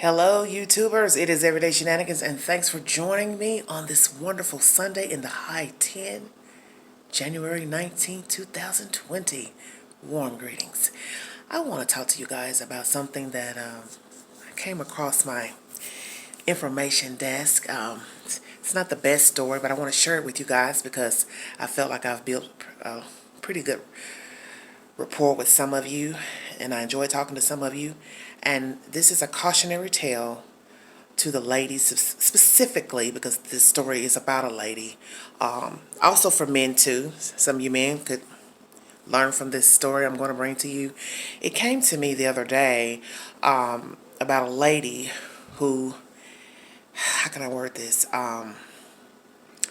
Hello, YouTubers. It is Everyday Shenanigans, and thanks for joining me on this wonderful Sunday in the high 10, January 19th, 2020. Warm greetings. I want to talk to you guys about something that came across my information desk. It's not the best story, but I want to share it with you guys because I felt like I've built a pretty good rapport with some of you, and I enjoy talking to some of you. And this is a cautionary tale to the ladies specifically because this story is about a lady. Also for men too. Some of you men could learn from this story I'm going to bring to you. It came to me the other day about a lady who, how can I word this?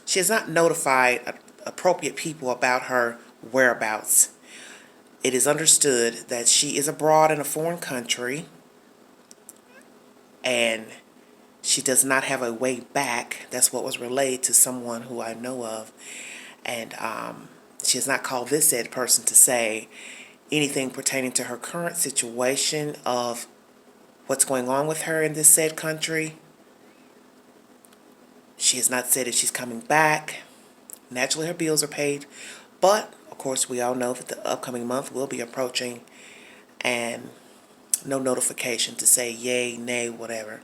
She has not notified appropriate people about her whereabouts. It is understood that she is abroad in a foreign country and she does not have a way back. That's what was relayed to someone who I know of. And she has not called this said person to say anything pertaining to her current situation of what's going on with her in this said country. She has not said if she's coming back. Naturally, her bills are paid. But, of course, we all know that the upcoming month will be approaching and no notification to say yay, nay, whatever.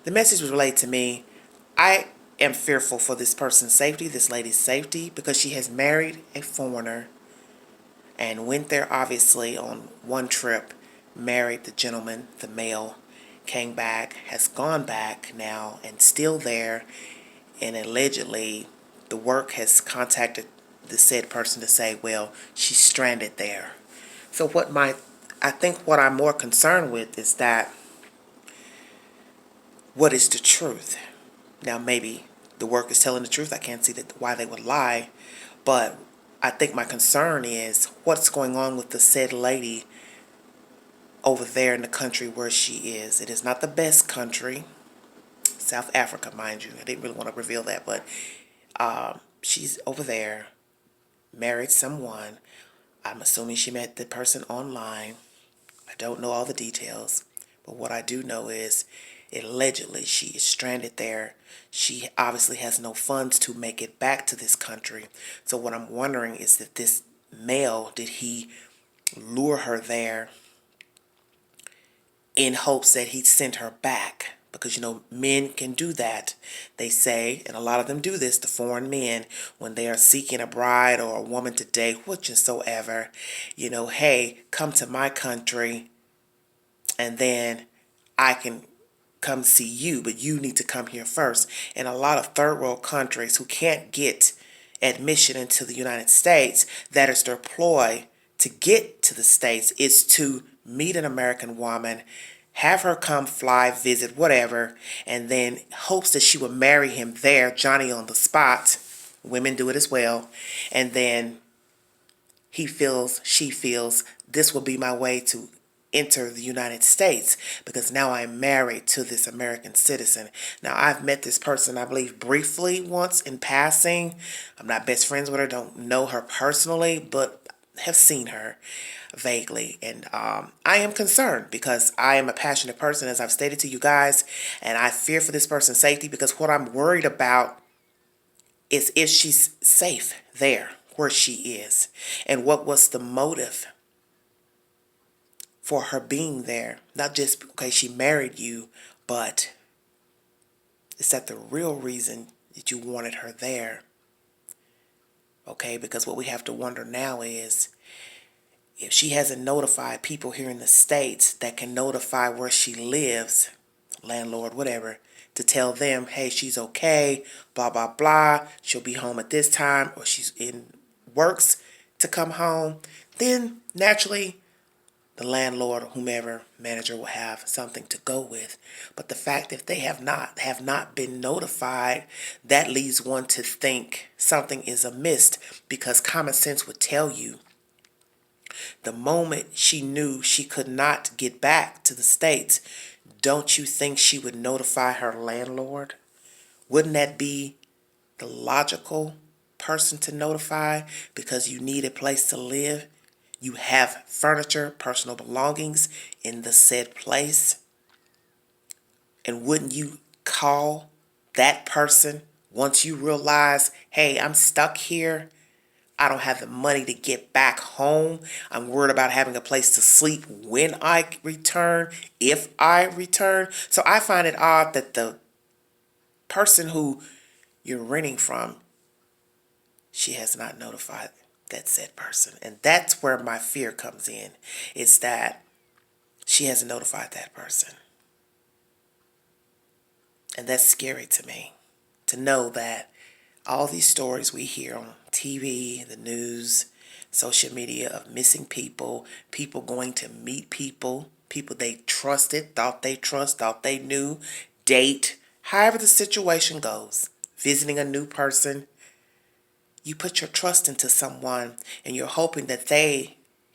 The message was relayed to me. I am fearful for this person's safety, this lady's safety, because she has married a foreigner and went there obviously on one trip, married the gentleman, the male, came back, has gone back now and still there, and allegedly the work has contacted the said person to say, well, she's stranded there. So I think what I'm more concerned with is that what is the truth? Now, maybe the work is telling the truth. I can't see why they would lie. But I think my concern is what's going on with the said lady over there in the country where she is. It is not the best country. South Africa, mind you. I didn't really want to reveal that, but she's over there, married someone. I'm assuming she met the person online. I don't know all the details. But what I do know is allegedly she is stranded there. She obviously has no funds to make it back to this country. So what I'm wondering is that this male, did he lure her there in hopes that he'd send her back? Because, men can do that. They say, and a lot of them do this, the foreign men, when they are seeking a bride or a woman to date, whatsoever, hey, come to my country and then I can come see you, but you need to come here first. And a lot of third world countries who can't get admission into the United States, that is their ploy to get to the States, is to meet an American woman, have her come fly, visit, whatever, and then hopes that she will marry him there, Johnny on the spot. Women do it as well. And then she feels, this will be my way to enter the United States because now I'm married to this American citizen. Now, I've met this person, I believe, briefly once in passing. I'm not best friends with her, don't know her personally, but have seen her vaguely. And I am concerned because I am a passionate person, as I've stated to you guys, and I fear for this person's safety because what I'm worried about is if she's safe there where she is and what was the motive for her being there. Not just, okay, she married you, but is that the real reason that you wanted her there? Okay, because what we have to wonder now is if she hasn't notified people here in the States that can notify where she lives, landlord, whatever, to tell them, hey, she's okay, blah, blah, blah, she'll be home at this time, or she's in works to come home, then naturally the landlord or whomever manager will have something to go with. But the fact that they have not been notified, that leads one to think something is amiss, because common sense would tell you the moment she knew she could not get back to the States, don't you think she would notify her landlord? Wouldn't that be the logical person to notify because you need a place to live? You have furniture, personal belongings in the said place. And wouldn't you call that person once you realize, hey, I'm stuck here. I don't have the money to get back home. I'm worried about having a place to sleep when I return, if I return. So I find it odd that the person who you're renting from, she has not notified that said person. And that's where my fear comes in. It's that she hasn't notified that person. And that's scary to me, to know that all these stories we hear on TV, the news, social media of missing people, people going to meet people, people they trusted, thought they knew, date, however the situation goes, visiting a new person. You put your trust into someone and you're hoping that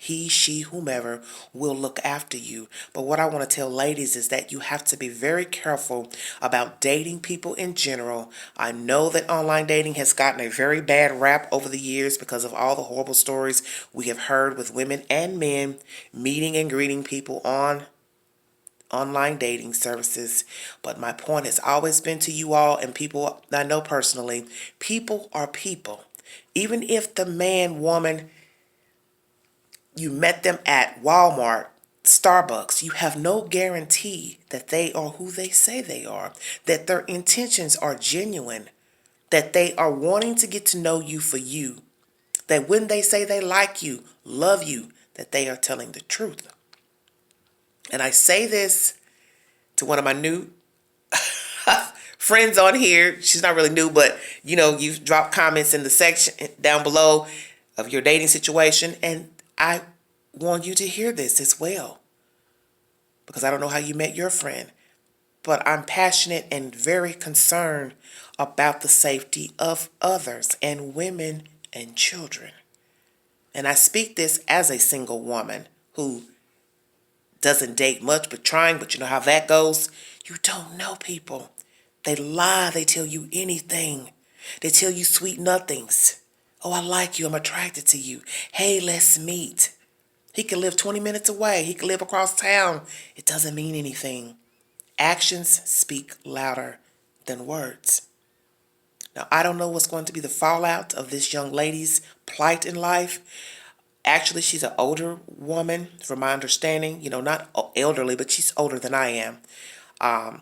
he, she, whomever will look after you. But what I want to tell ladies is that you have to be very careful about dating people in general. I know that online dating has gotten a very bad rap over the years because of all the horrible stories we have heard with women and men meeting and greeting people on online dating services. But my point has always been to you all and people I know personally, people are people. Even if the man, woman, you met them at Walmart, Starbucks, you have no guarantee that they are who they say they are, that their intentions are genuine, that they are wanting to get to know you for you, that when they say they like you, love you, that they are telling the truth. And I say this to one of my new friends on here. She's not really new, but you've dropped comments in the section down below of your dating situation, and I want you to hear this as well, because I don't know how you met your friend, but I'm passionate and very concerned about the safety of others and women and children. And I speak this as a single woman who doesn't date much, but you know how that goes. You don't know people. They lie. They tell you anything. They tell you sweet nothings. Oh, I like you. I'm attracted to you. Hey, let's meet. He could live 20 minutes away. He could live across town. It doesn't mean anything. Actions speak louder than words. Now, I don't know what's going to be the fallout of this young lady's plight in life. Actually, she's an older woman, from my understanding. Not elderly, but she's older than I am,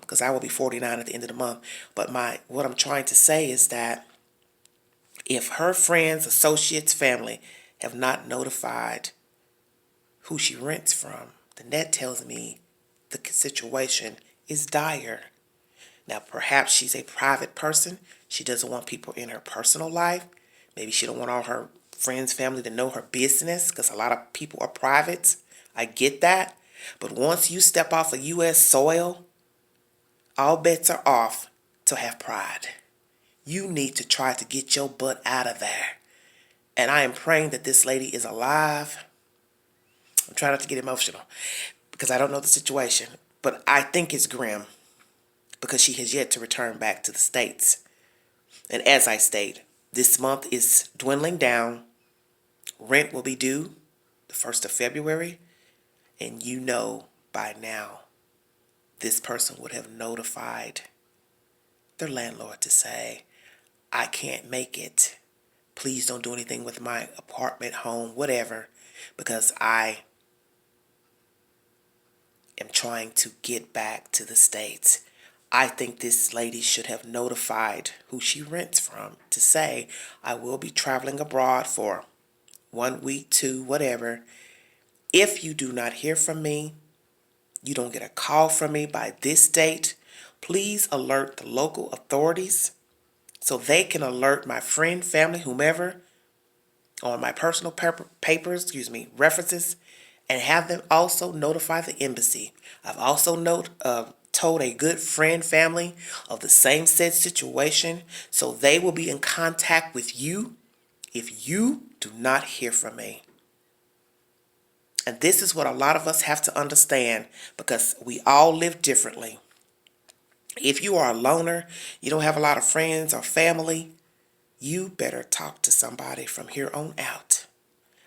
because I will be 49 at the end of the month. But what I'm trying to say is that if her friends, associates, family have not notified who she rents from, then that tells me the situation is dire. Now, perhaps she's a private person. She doesn't want people in her personal life. Maybe she don't want all her friends, family to know her business, because a lot of people are private. I get that. But once you step off of U.S. soil, all bets are off to have pride. You need to try to get your butt out of there. And I am praying that this lady is alive. I'm trying not to get emotional because I don't know the situation, but I think it's grim because she has yet to return back to the States. And as I state, this month is dwindling down. Rent will be due the 1st of February. And by now, this person would have notified their landlord to say, I can't make it. Please don't do anything with my apartment, home, whatever, because I am trying to get back to the States. I think this lady should have notified who she rents from to say, I will be traveling abroad for 1 week, 2, whatever. If you do not hear from me, you don't get a call from me by this date, please alert the local authorities so they can alert my friend, family, whomever, on my personal references, and have them also notify the embassy. I've also told a good friend, family of the same said situation, so they will be in contact with you if you do not hear from me. And this is what a lot of us have to understand, because we all live differently. If you are a loner, you don't have a lot of friends or family, you better talk to somebody from here on out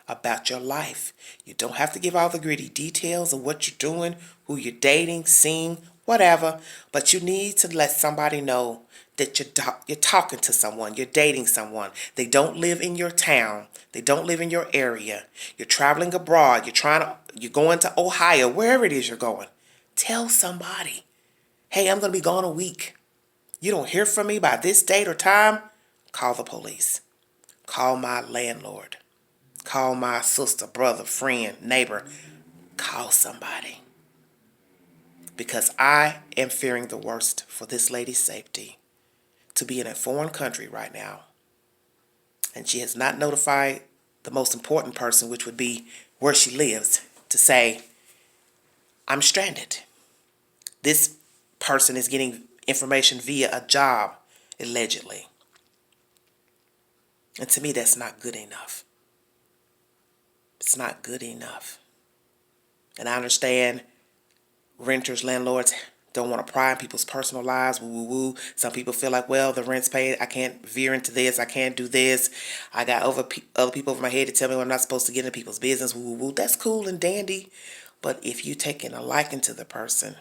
about your life. You don't have to give all the gritty details of what you're doing, who you're dating, seeing, whatever. But you need to let somebody know that you're talking to someone, you're dating someone. They don't live in your town. They don't live in your area. You're traveling abroad. You're going to Ohio, wherever it is you're going. Tell somebody, hey, I'm going to be gone a week. You don't hear from me by this date or time? Call the police. Call my landlord. Call my sister, brother, friend, neighbor. Call somebody. Because I am fearing the worst for this lady's safety. To be in a foreign country right now. And she has not notified the most important person, which would be where she lives, to say, I'm stranded. This person is getting information via a job, allegedly. And to me, that's not good enough. It's not good enough. And I understand renters, landlords don't want to pry in people's personal lives. Woo, woo, woo. Some people feel like, well, the rent's paid. I can't veer into this. I can't do this. I got other people over my head to tell me I'm not supposed to get into people's business. Woo, woo, woo. That's cool and dandy. But if you taking a liking to the person,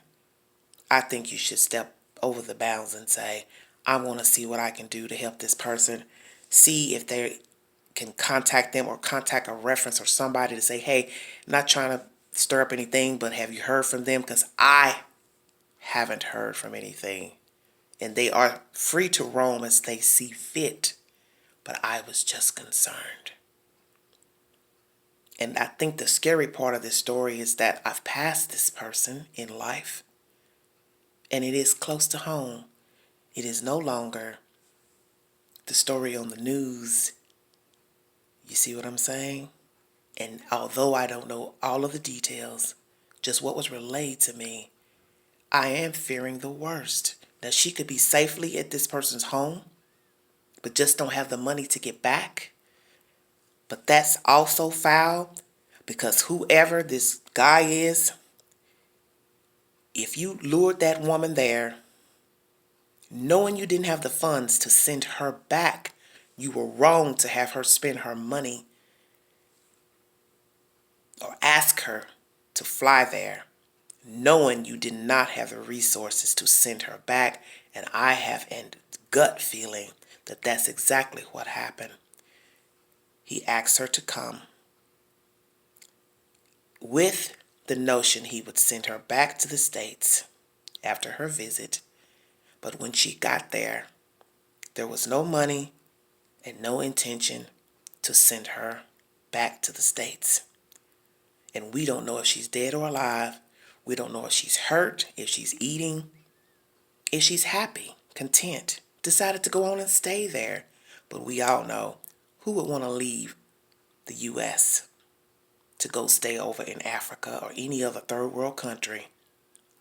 I think you should step over the bounds and say, I want to see what I can do to help this person. See if they can contact them or contact a reference or somebody to say, hey, I'm not trying to stir up anything, but have you heard from them? Because I haven't heard from anything. And they are free to roam as they see fit. But I was just concerned. And I think the scary part of this story is that I've passed this person in life. And it is close to home. It is no longer the story on the news. You see what I'm saying? And although I don't know all of the details, just what was relayed to me, I am fearing the worst. That she could be safely at this person's home, but just don't have the money to get back. But that's also foul, because whoever this guy is, if you lured that woman there, knowing you didn't have the funds to send her back, you were wrong to have her spend her money or ask her to fly there, knowing you did not have the resources to send her back. And I have a gut feeling that that's exactly what happened. He asked her to come with the notion he would send her back to the States after her visit. But when she got there, there was no money and no intention to send her back to the States. And we don't know if she's dead or alive. We don't know if she's hurt, if she's eating, if she's happy, content, decided to go on and stay there. But we all know who would want to leave the U.S. to go stay over in Africa or any other third world country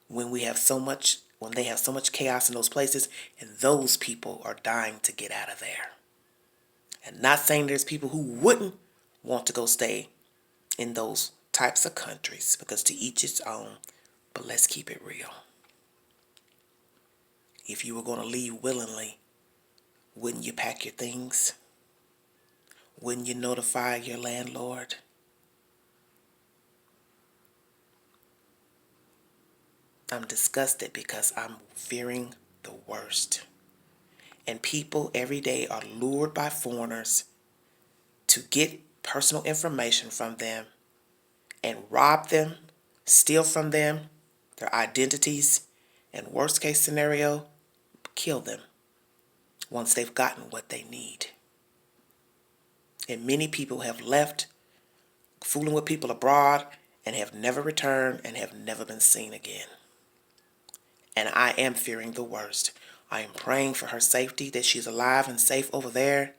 when they have so much chaos in those places, and those people are dying to get out of there. And not saying there's people who wouldn't want to go stay in those types of countries, because to each its own, but let's keep it real. If you were going to leave willingly, wouldn't you pack your things? Wouldn't you notify your landlord? I'm disgusted because I'm fearing the worst. And people every day are lured by foreigners to get personal information from them and rob them, steal from them, their identities, and worst case scenario, kill them once they've gotten what they need. And many people have left fooling with people abroad and have never returned and have never been seen again. And I am fearing the worst. I am praying for her safety, that she's alive and safe over there.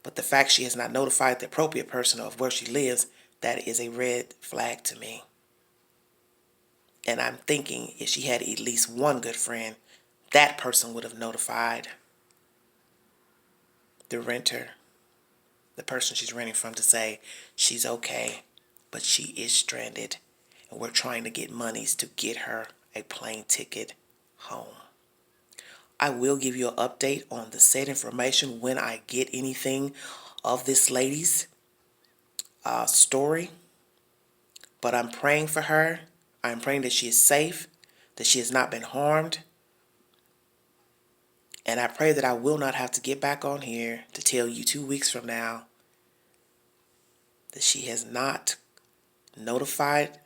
But the fact she has not notified the appropriate person of where she lives, that is a red flag to me. And I'm thinking if she had at least one good friend, that person would have notified the renter, the person she's renting from, to say she's okay, but she is stranded. And we're trying to get monies to get her a plane ticket home. I will give you an update on the said information when I get anything of this lady's story. But I'm praying for her. I'm praying that she is safe, that she has not been harmed. And I pray that I will not have to get back on here to tell you 2 weeks from now that she has not notified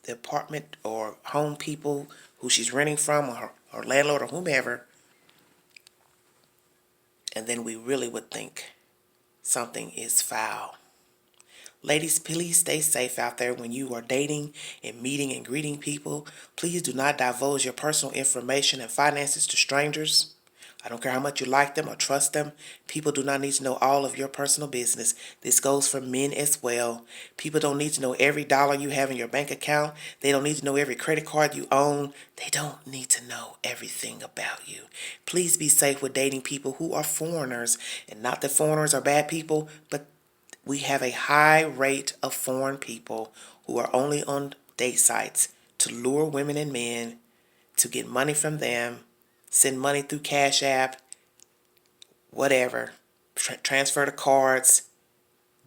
the apartment or home people who she's renting from, or her landlord or whomever. And then we really would think something is foul. Ladies, please stay safe out there when you are dating and meeting and greeting people. Please do not divulge your personal information and finances to strangers. I don't care how much you like them or trust them. People do not need to know all of your personal business. This goes for men as well. People don't need to know every dollar you have in your bank account. They don't need to know every credit card you own. They don't need to know everything about you. Please be safe with dating people who are foreigners. And not that foreigners are bad people, but we have a high rate of foreign people who are only on date sites to lure women and men, to get money from them, send money through Cash App, whatever, transfer the cards,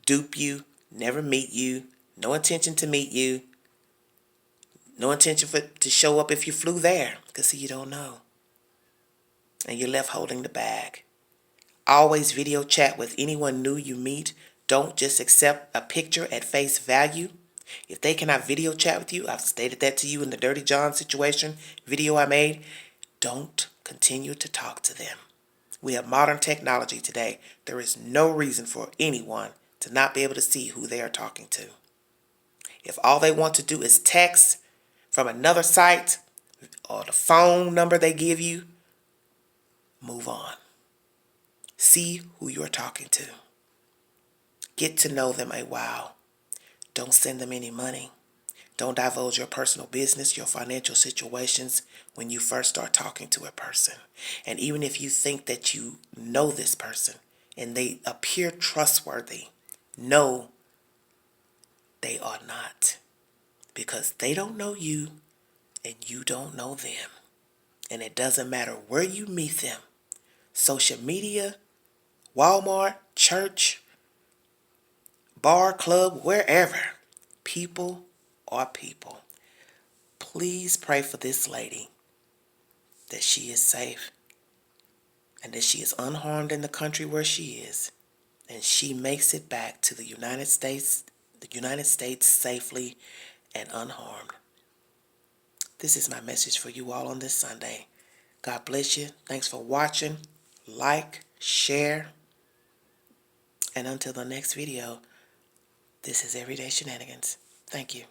dupe you, never meet you, no intention to meet you, no intention to show up if you flew there, because see, you don't know. And you're left holding the bag. Always video chat with anyone new you meet. Don't just accept a picture at face value. If they cannot video chat with you, I've stated that to you in the Dirty John situation video I made, don't continue to talk to them. We have modern technology today. There is no reason for anyone to not be able to see who they are talking to. If all they want to do is text from another site or the phone number they give you, move on. See who you're talking to. Get to know them a while. Don't send them any money. Don't divulge your personal business, your financial situations when you first start talking to a person. And even if you think that you know this person and they appear trustworthy, no, they are not. Because they don't know you and you don't know them. And it doesn't matter where you meet them. Social media, Walmart, church, bar, club, wherever. People are people. Please pray for this lady that she is safe and that she is unharmed in the country where she is, and she makes it back to the United States safely and unharmed. This is my message for you all on this Sunday. God bless you. Thanks for watching. Like, share, and until the next video, this is Everyday Shenanigans. Thank you.